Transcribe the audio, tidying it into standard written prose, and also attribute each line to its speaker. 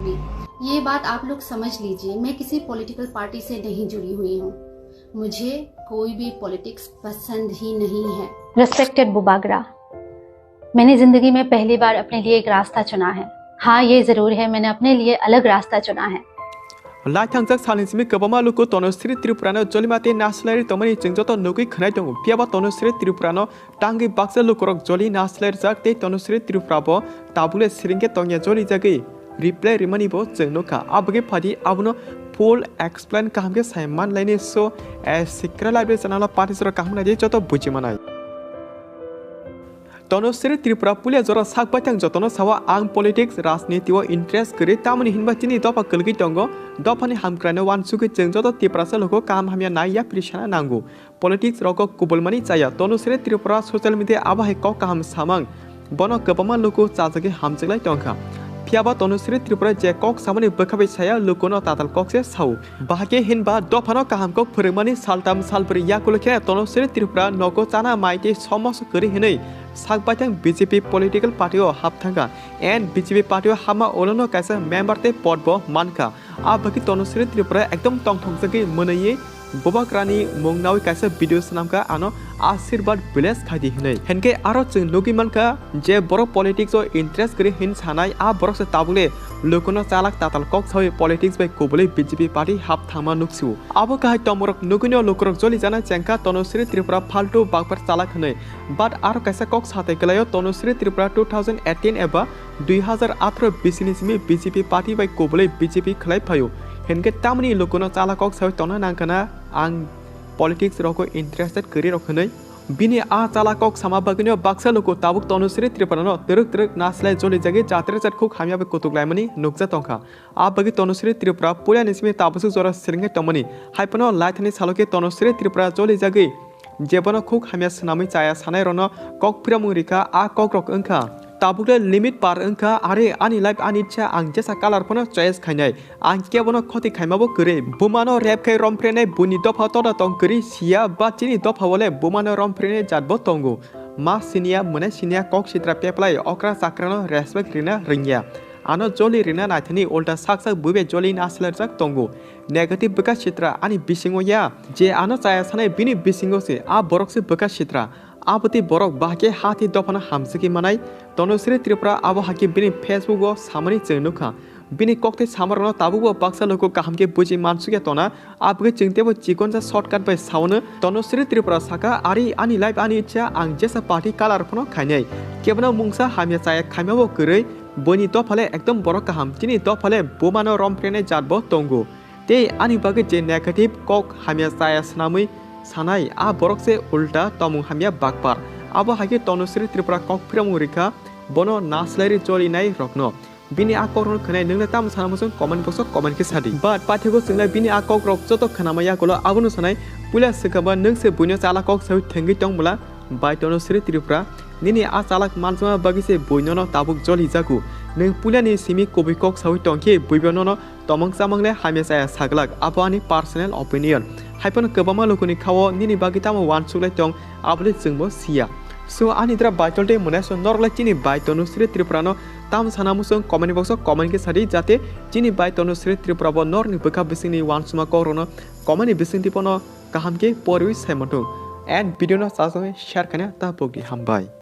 Speaker 1: ये बात आप लोग समझ लीजिए, मैं किसी पॉलिटिकल पार्टी से नहीं जुड़ी हुई हूँ। मुझे कोई भी पॉलिटिक्स पसंद ही नहीं है।
Speaker 2: रिस्पेक्टेड बुबागरा, मैंने जिंदगी में पहली बार अपने लिए एक रास्ता चुना है। हाँ, ये जरूर है, मैंने अपने लिए अलग रास्ता चुना है।
Speaker 3: लाइथांजक सालिंसिमी गोबामा लुको तनुश्री त्रिपुरानो जलिमाते नासलारि तमनि जोंजोत नुगै खनाय दं पियाबा तनुश्री त्रिपुरानो टांगै बाक्सा लुकोरक जलि नासलारि जाक ते तनुश्री त्रिपुराबो ताबुले सिरिंगे तंगिया जलि जागै रिप्ले रिमानिबो जोंनुखा आबगे फादि आबुनो फुल एक्सप्लेन कामगे सायमान लाइनि सो ए सिक्रेट लाइब्रेरी चैनल पार्टिसर कामनादि जतो बुजिमानाय तनुश्री त्रिपुरा पुलिया जरा साकबाथां जतनो सावा आं पॉलिटिक्स राजनीति व इंटरेस्ट करी तामनि हिनबा चिनि दफा कलगि दंगो दफानि हामक्रानो वानसुगै जों जतो त्रिपुरासे लोको काम हामिया नाइया प्रिसाना नांगौ पॉलिटिक्स रको कुबलमानि जाया तनुश्री त्रिपुरा सोशल मीडिया आबाहाय क काम सामां बनो गोबामा लोको चाजगे हामजगलाय दंखा फियाबा तनुश्री त्रिपुरा जे कक सामने बखाबै साया लोकोनो ताताल ककसे साउ बाहागे हिनबा दफानो काहामको फोरोंमानि सालताम सालब्रै याकुलखे तनुश्री त्रिपुरा नको चाना माइते समस करि हिनै साकबाथां बीजेपी पॉलिटिकल पार्टीओ हाबथांगा एंड बीजेपी पार्टीओ हामा ओलोनो कैसे मेंबर ते पदबो मानका आ बाकी तनुश्री त्रिपुरा एकदम तंगथंगजगै मोनयै बोबाग्रानी मुंगनाव कैसे वीडियो सनामका आनो आशीर्वाद विलेज खादि हिनै हेनके आरो जों लोगि मानका जे बर पॉलिटिक्स ओ इंटरेस्ट करि हिन सानाय आ बरक से ताबुले लोकोनो चालाक ताताल कक सय पॉलिटिक्स बाय कोबले बीजेपी पार्टी हाब थामा नुक्सिउ आबो काहाय तमरक नुगुनो लोकरक जलि जाना चेंका तनुश्री त्रिपुरा फाल्टु बागपर चालाक हनै बाट आरो कैसे कक साथे गलायो तनुश्री त्रिपुरा 2018 एबा 2018 बिसिनिसिमि बीजेपी पार्टी बाय कोबले बीजेपी खलाय फायो हेनके तामनि लोकोनो चालाकक सय तनो नांकना आं पॉलिटिक्स रको इंटरेस्टेड करि रखनै बिनि आ चालाकक सामा बागनियो बाक्सा लोको ताबुक तनुश्री त्रिपुरानो तरक नासलाय जलि जागे जात्रे जातखौ खामियाबे कुतुगलायमनि नुकजा तंखा आ बागि तनुश्री त्रिपुरा पुलिया निसमि ताबुसु जरा सिरिंगे तमनि हाइपनो लाइथनि सालके तनुश्री त्रिपुरा जलि जागे जेबनो खुक हामिया सनामै चाया सानाय रनो कक फिरामुरिका आ कक रक अंखा ताबुले लिमिट पार अंखा आरे आनि लाइफ आनि इच्छा आं जेसा कालार फनो चॉइस खायनाय आं केबनो खति खायमाबो करे बुमानो रेप खाय रमफ्रेने बुनि दफा तदा तंग करि सिया बाचिनि दफा वले बुमानो रमफ्रेने जातबो तंगो मा सिनिया मने सिनिया कक सित्रा पेपलाय अक्रा साक्रानो रेस्पेक्ट रिना रिंगिया आनो जलि रिना नाथनि उल्टा साकसाक बुबे जलि नासलारजाक तंगो नेगेटिव बका सित्रा आनि बिसिंगोया जे आनो चाया सानाय बिनि बिसिंगोसे आ बरकसे बका सित्रा आबती बरक बाके हाथी दफाना हामसकी मानाय तनुश्री त्रिपुरा आबो हाकी बिनि फेसबुक ओ सामनि जोंनुखा बिनि कक्ते सामरनो ताबुबो बाक्सा लोको काहामके बुजि मानसुके तना आबगे चिंतेबो चिकनजा शॉर्टकट बाय सावनो तनुश्री त्रिपुरा साका आरि आनि लाइफ आनि इच्छा आं जेसा पार्टी कालार फनो खायनाय केबनो मुंसा हामिया चाया खायमाबो गरै बनि दफाले एकदम बरक काहाम तिनि दफाले बोमानो रमफ्रेने जातबो तंगो ते आनि बागे जे नेगेटिव कक हामिया चाया सनामै सानाय आ बरक से उल्टा तमु हामिया बागपार आबो हाके तनुश्री त्रिपुरा कक फिरामुरिका बनो नासलारि जलिनाय रखनो बिनि आकरन खनाय नोंना ताम सानामसो कमेन्ट बक्स कमेन्ट के सादि बाट पाथेको जोंना बिनि आकक रक जतो खनामाया गलो आबुनु सानाय पुला सिखाबा नोंसे बुनो चाला कक सय थेंगि तंगबला बाय तनुश्री त्रिपुरा निनि आ चालाक मानसमा बागिसे बुइननो ताबुक जलि जागु नों पुलानि सिमि कबि कक सय तंके बुइबननो तमंग सामंगले हामिया साया सागलाक आबानि पर्सनल ओपिनियन हाइपन गोबामा लोकोनि खावो निनि बागिताम वान सुलाय तंग आबले जोंबो सिया सो आनिद्रा बाइटलटे मनेसो नरला चिनि बाय तनुश्री त्रिपुरानो ताम सानामुसो कमेन्ट बक्स कमेन्ट के सादि जाते चिनि बाय तनुश्री त्रिपुराबो नरनि बका बिसिंनि वान सुमा करनो कमेन्ट बिसिंति पनो काहामके परवि सायमतो एन्ड भिडियोनो सासो शेयर खाने ता पोगि हामबाय।